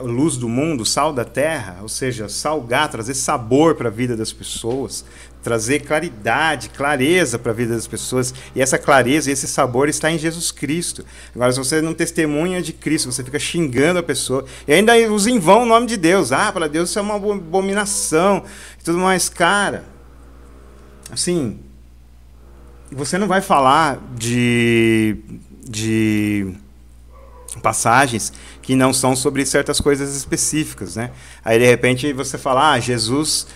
S1: luz do mundo, sal da terra. Ou seja, salgar, trazer sabor para a vida das pessoas. Trazer claridade, clareza para a vida das pessoas. E essa clareza e esse sabor está em Jesus Cristo. Agora, se você não testemunha de Cristo, você fica xingando a pessoa. E ainda usa em vão o nome de Deus. Ah, para Deus isso é uma abominação. E tudo mais. Cara, assim, você não vai falar de passagens que não são sobre certas coisas específicas, né? Aí, de repente, você fala, Jesus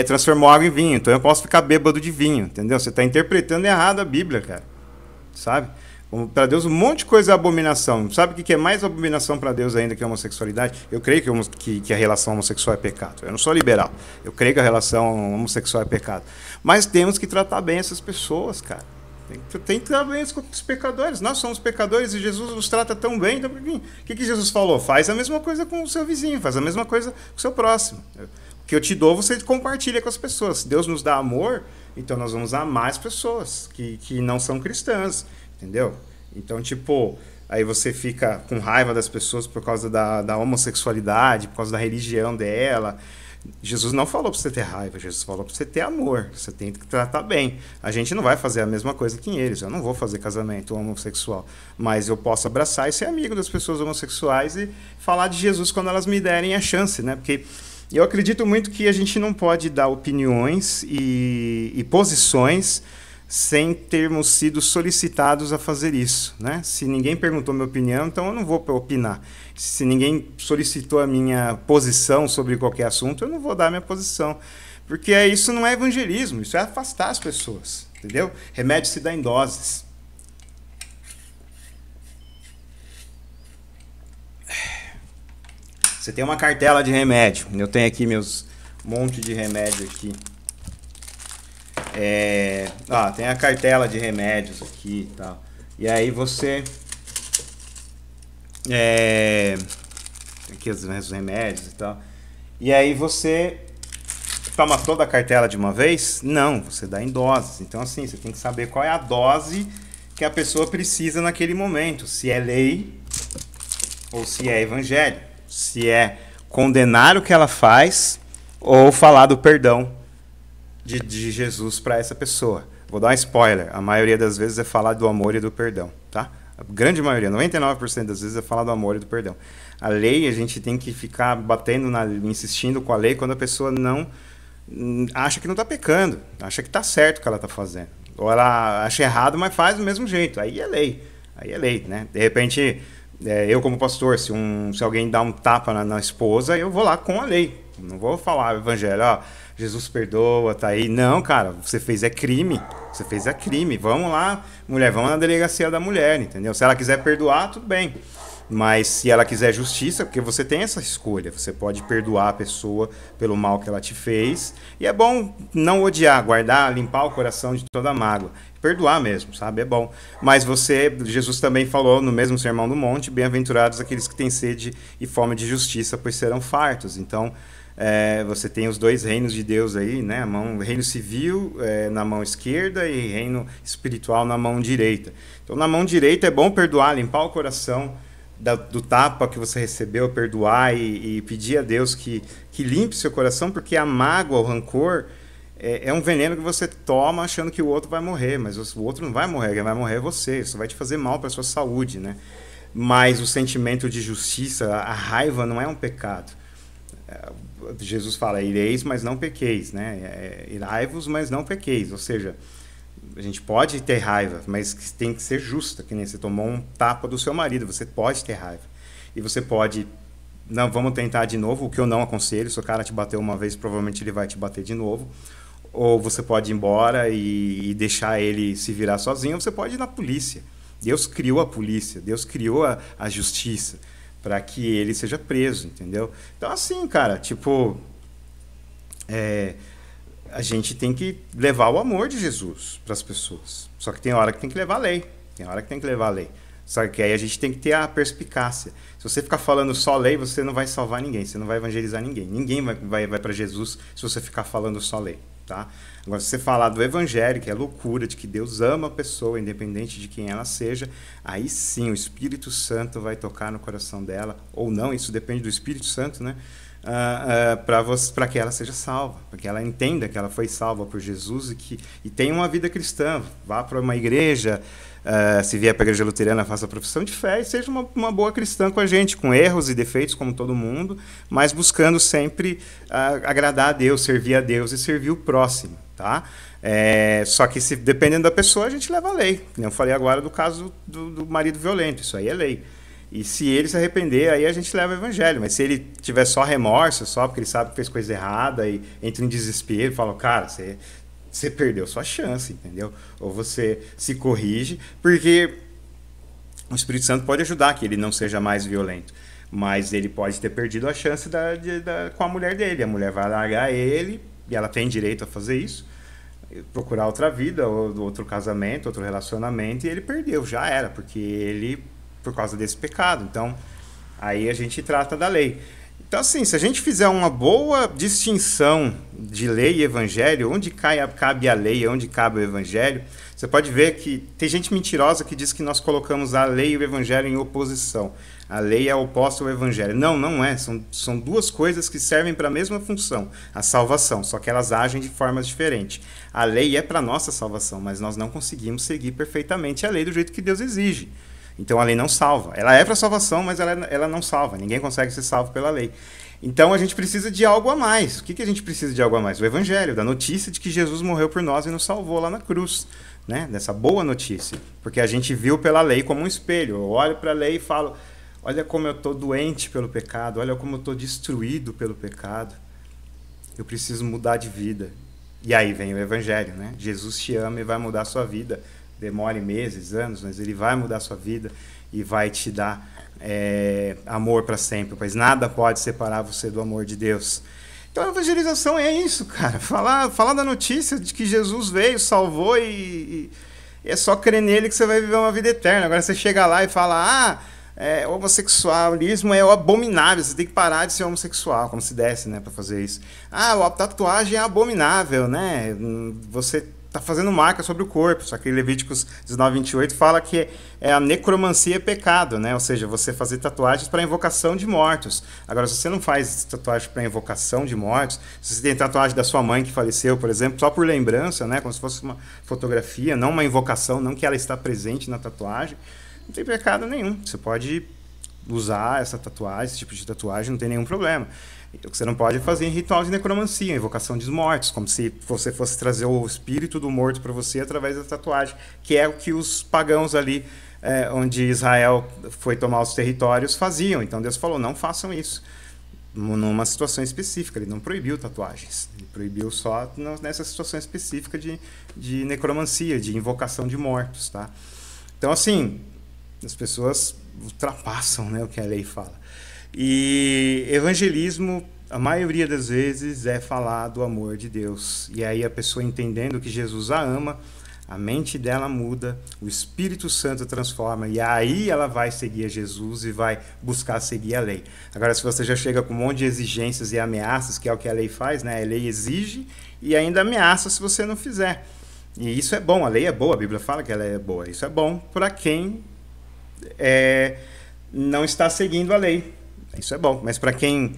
S1: transformou água em vinho, então eu posso ficar bêbado de vinho, entendeu? Você está interpretando errado a Bíblia, cara, sabe? Para Deus um monte de coisa é abominação. Sabe o que é mais abominação para Deus ainda que a homossexualidade? Eu creio que a relação homossexual é pecado. Eu não sou liberal. Eu creio que a relação homossexual é pecado. Mas temos que tratar bem essas pessoas, cara. Tem que tratar bem com os pecadores. Nós somos pecadores e Jesus nos trata tão bem. Então, o que Jesus falou? Faz a mesma coisa com o seu vizinho, faz a mesma coisa com o seu próximo. O que eu te dou, você compartilha com as pessoas. Se Deus nos dá amor, então nós vamos amar as pessoas que não são cristãs, entendeu? Então, tipo, aí você fica com raiva das pessoas por causa da homossexualidade, por causa da religião dela. Jesus não falou para você ter raiva, Jesus falou para você ter amor, você tem que tratar bem. A gente não vai fazer a mesma coisa que eles, eu não vou fazer casamento homossexual, mas eu posso abraçar e ser amigo das pessoas homossexuais e falar de Jesus quando elas me derem a chance, né? Porque eu acredito muito que a gente não pode dar opiniões e posições sem termos sido solicitados a fazer isso, né? Se ninguém perguntou minha opinião, então eu não vou opinar. Se ninguém solicitou a minha posição sobre qualquer assunto, eu não vou dar minha posição. Porque isso não é evangelismo, isso é afastar as pessoas, entendeu? Remédio se dá em doses. Você tem uma cartela de remédio. Eu tenho aqui meus monte de remédio aqui. Tem a cartela de remédios aqui e tal. E aí você aqui os remédios e tal. E aí você toma toda a cartela de uma vez? Não, você dá em doses. Então assim, você tem que saber qual é a dose que a pessoa precisa naquele momento. Se é lei ou se é evangelho. Se é condenar o que ela faz ou falar do perdão de Jesus para essa pessoa. Vou dar um spoiler. A maioria das vezes é falar do amor e do perdão, tá? A grande maioria, 99% das vezes é falar do amor e do perdão. A lei, a gente tem que ficar insistindo com a lei quando a pessoa não acha que não está pecando, acha que está certo o que ela está fazendo. Ou ela acha errado, mas faz do mesmo jeito. Aí é lei, né? De repente, eu como pastor, se alguém dá um tapa na esposa, eu vou lá com a lei. Não vou falar o evangelho, Jesus perdoa, tá aí. Não, cara, você fez crime. Você fez crime. Vamos lá, mulher, vamos na delegacia da mulher, entendeu? Se ela quiser perdoar, tudo bem. Mas se ela quiser justiça, porque você tem essa escolha, você pode perdoar a pessoa pelo mal que ela te fez. E é bom não odiar, guardar, limpar o coração de toda mágoa. Perdoar mesmo, sabe? É bom. Mas Jesus também falou no mesmo Sermão do Monte, bem-aventurados aqueles que têm sede e fome de justiça, pois serão fartos. Então, você tem os dois reinos de Deus aí, né? Reino civil na mão esquerda e reino espiritual na mão direita. Então, na mão direita é bom perdoar, limpar o coração do tapa que você recebeu, perdoar e pedir a Deus que limpe seu coração, porque a mágoa, o rancor, é um veneno que você toma achando que o outro vai morrer, mas o outro não vai morrer, quem vai morrer é você, isso vai te fazer mal para a sua saúde, né? Mas o sentimento de justiça, a raiva não é um pecado. Jesus fala, ireis, mas não pequeis, né? Irai-vos, mas não pequeis. Ou seja, a gente pode ter raiva, mas tem que ser justa, que nem você tomou um tapa do seu marido, você pode ter raiva. E você pode, não, vamos tentar de novo, o que eu não aconselho, se o cara te bateu uma vez, provavelmente ele vai te bater de novo. Ou você pode ir embora e deixar ele se virar sozinho, ou você pode ir na polícia. Deus criou a polícia, Deus criou a justiça. para que ele seja preso, entendeu? Então, assim, cara, tipo, a gente tem que levar o amor de Jesus para as pessoas. Só que tem hora que tem que levar a lei. Tem hora que tem que levar a lei. Só que aí a gente tem que ter a perspicácia. Se você ficar falando só lei, você não vai salvar ninguém, você não vai evangelizar ninguém. Ninguém vai para Jesus se você ficar falando só lei, tá? Agora, se você falar do evangelho, que é loucura, de que Deus ama a pessoa, independente de quem ela seja, aí sim o Espírito Santo vai tocar no coração dela, ou não, isso depende do Espírito Santo, né? Para que ela seja salva, para que ela entenda que ela foi salva por Jesus e tenha uma vida cristã. Vá para uma igreja, se vier para a igreja luterana, faça a profissão de fé e seja uma boa cristã com a gente, com erros e defeitos como todo mundo, mas buscando sempre agradar a Deus, servir a Deus e servir o próximo, tá? Só que dependendo da pessoa, a gente leva a lei. Como eu falei agora do caso do marido violento, isso aí é lei. E se ele se arrepender, aí a gente leva o evangelho. Mas se ele tiver só remorso, só porque ele sabe que fez coisa errada e entra em desespero e fala, cara, você perdeu sua chance, entendeu? Ou você se corrige, porque o Espírito Santo pode ajudar que ele não seja mais violento. Mas ele pode ter perdido a chance com a mulher dele. A mulher vai largar ele, e ela tem direito a fazer isso, procurar outra vida, ou outro casamento, outro relacionamento, e ele perdeu, já era, por causa desse pecado. Então, aí a gente trata da lei. Então, assim, se a gente fizer uma boa distinção de lei e evangelho, onde cabe a lei e onde cabe o evangelho, você pode ver que tem gente mentirosa que diz que nós colocamos a lei e o evangelho em oposição. A lei é oposta ao evangelho. Não, não é. São duas coisas que servem para a mesma função, a salvação, só que elas agem de formas diferentes. A lei é para a nossa salvação, mas nós não conseguimos seguir perfeitamente a lei do jeito que Deus exige. Então a lei não salva. Ela é para salvação, mas ela não salva. Ninguém consegue ser salvo pela lei. Então a gente precisa de algo a mais. O que a gente precisa de algo a mais? O evangelho, da notícia de que Jesus morreu por nós e nos salvou lá na cruz. Né? Dessa boa notícia. Porque a gente viu pela lei como um espelho. Eu olho para a lei e falo, olha como eu estou doente pelo pecado, olha como eu estou destruído pelo pecado. Eu preciso mudar de vida. E aí vem o evangelho. Né? Jesus te ama e vai mudar a sua vida. Demore meses, anos, mas ele vai mudar a sua vida e vai te dar amor para sempre, pois nada pode separar você do amor de Deus. Então a evangelização é isso, cara. Falar da notícia de que Jesus veio, salvou e é só crer nele que você vai viver uma vida eterna. Agora você chega lá e fala, o homossexualismo é abominável, você tem que parar de ser homossexual, como se desse, né, para fazer isso. A tatuagem é abominável, né? Você está fazendo marca sobre o corpo, só que Levíticos 19:28 fala que a necromancia é pecado, né? Ou seja, você fazer tatuagens para invocação de mortos. Agora, se você não faz tatuagem para invocação de mortos, se você tem tatuagem da sua mãe que faleceu, por exemplo, só por lembrança, né? Como se fosse uma fotografia, não uma invocação, não que ela está presente na tatuagem, não tem pecado nenhum. Você pode usar essa tatuagem, esse tipo de tatuagem, não tem nenhum problema. O que você não pode fazer em ritual de necromancia, invocação de mortos, como se você fosse trazer o espírito do morto para você através da tatuagem, que é o que os pagãos ali, onde Israel foi tomar os territórios, faziam. Então Deus falou, não façam isso. Numa situação específica, ele não proibiu tatuagens, ele proibiu só nessa situação específica de necromancia, de invocação de mortos. Tá? Então, assim, as pessoas ultrapassam, né, o que a lei fala. E evangelismo, a maioria das vezes, é falar do amor de Deus. E aí a pessoa entendendo que Jesus a ama, a mente dela muda, o Espírito Santo transforma, e aí ela vai seguir a Jesus e vai buscar seguir a lei. Agora, se você já chega com um monte de exigências e ameaças, que é o que a lei faz, né? A lei exige e ainda ameaça se você não fizer. E isso é bom, a lei é boa, a Bíblia fala que ela é boa. Isso é bom para quem não está seguindo a lei. Isso é bom, mas para quem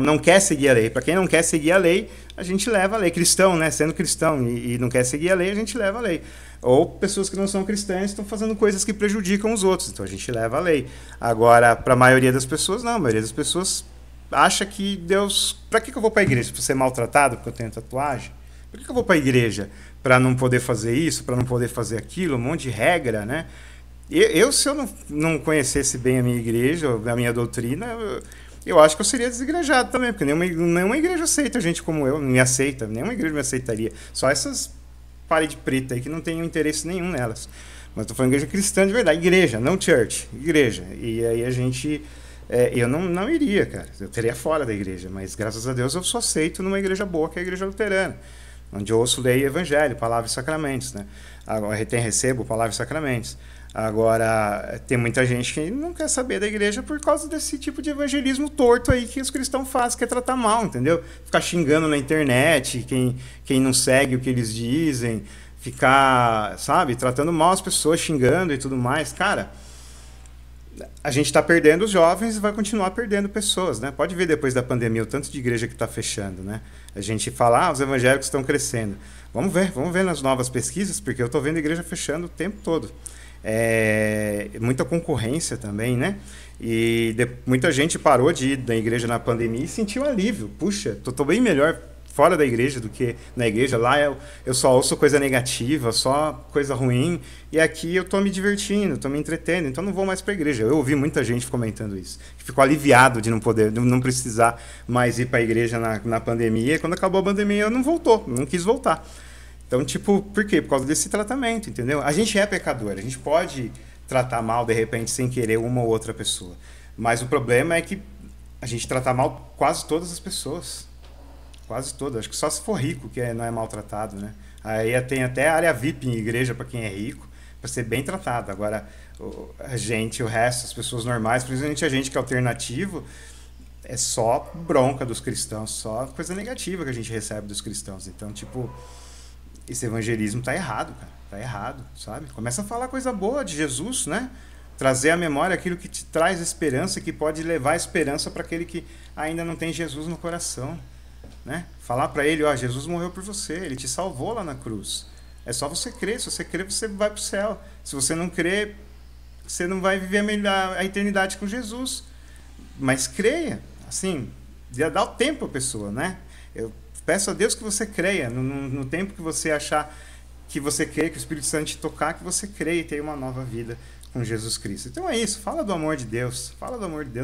S1: não quer seguir a lei, para quem não quer seguir a lei, a gente leva a lei. Cristão, né? Sendo cristão e não quer seguir a lei, a gente leva a lei. Ou pessoas que não são cristãs estão fazendo coisas que prejudicam os outros, então a gente leva a lei. Agora, para a maioria das pessoas, não. A maioria das pessoas acha que Deus... Para que eu vou para a igreja? Para ser maltratado porque eu tenho tatuagem? Por que eu vou para a igreja? Para não poder fazer isso, para não poder fazer aquilo, um monte de regra, né? Se eu não conhecesse bem a minha igreja, a minha doutrina, eu acho que eu seria desigrejado também, porque nenhuma igreja aceita gente como eu, não me aceita, nenhuma igreja me aceitaria. Só essas paredes pretas aí que não tenho interesse nenhum nelas. Mas estou falando igreja cristã de verdade, igreja, não church, igreja. E aí a gente eu não iria, cara. Eu teria fora da igreja, mas graças a Deus eu sou aceito numa igreja boa, que é a igreja luterana, onde eu ouço, leio evangelho, palavra e sacramentos, né? Agora, recebo palavra e sacramentos. Agora, tem muita gente que não quer saber da igreja por causa desse tipo de evangelismo torto aí que os cristãos fazem, que é tratar mal, entendeu? Ficar xingando na internet quem não segue o que eles dizem, ficar, sabe, tratando mal as pessoas, xingando e tudo mais. Cara, a gente está perdendo os jovens e vai continuar perdendo pessoas, né? Pode ver depois da pandemia o tanto de igreja que está fechando, né? A gente fala, os evangélicos estão crescendo. Vamos ver nas novas pesquisas, porque eu estou vendo a igreja fechando o tempo todo. Muita concorrência também, né? E muita gente parou de ir da igreja na pandemia e sentiu alívio. Puxa, tô bem melhor fora da igreja do que na igreja. Lá eu só ouço coisa negativa, só coisa ruim. E aqui eu tô me divertindo, tô me entretendo, então não vou mais para a igreja. Eu ouvi muita gente comentando isso. Ficou aliviado de não precisar mais ir para a igreja na pandemia. E quando acabou a pandemia, eu não quis voltar. Então, tipo, por quê? Por causa desse tratamento, entendeu? A gente é pecador, a gente pode tratar mal, de repente, sem querer uma ou outra pessoa. Mas o problema é que a gente trata mal quase todas as pessoas. Quase todas. Acho que só se for rico que não é maltratado, né? Aí tem até área VIP em igreja para quem é rico, para ser bem tratado. Agora, o resto, as pessoas normais, principalmente a gente que é alternativo, é só bronca dos cristãos, só coisa negativa que a gente recebe dos cristãos. Então, tipo, esse evangelismo tá errado, cara. Tá errado, sabe? Começa a falar coisa boa de Jesus, né? Trazer à memória aquilo que te traz esperança, que pode levar esperança para aquele que ainda não tem Jesus no coração, né? Falar para ele, Jesus morreu por você, ele te salvou lá na cruz. É só você crer, se você crer, você vai para o céu. Se você não crer, você não vai viver a eternidade com Jesus. Mas creia, assim, dá o tempo à pessoa, né? Eu peço a Deus que você creia, no tempo que você achar que você crê, que o Espírito Santo te tocar, que você creia e tenha uma nova vida com Jesus Cristo. Então é isso, fala do amor de Deus,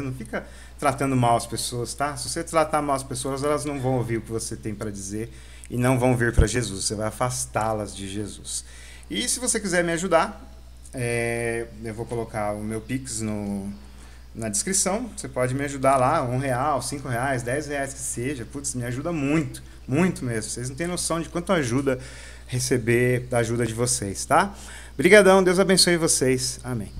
S1: não fica tratando mal as pessoas, tá? Se você tratar mal as pessoas, elas não vão ouvir o que você tem para dizer e não vão vir para Jesus, você vai afastá-las de Jesus. E se você quiser me ajudar, eu vou colocar o meu Pix na descrição, você pode me ajudar lá, R$1, R$5, R$10 que seja, putz, me ajuda muito, muito mesmo, vocês não têm noção de quanto ajuda receber da ajuda de vocês, tá? Obrigadão, Deus abençoe vocês, amém.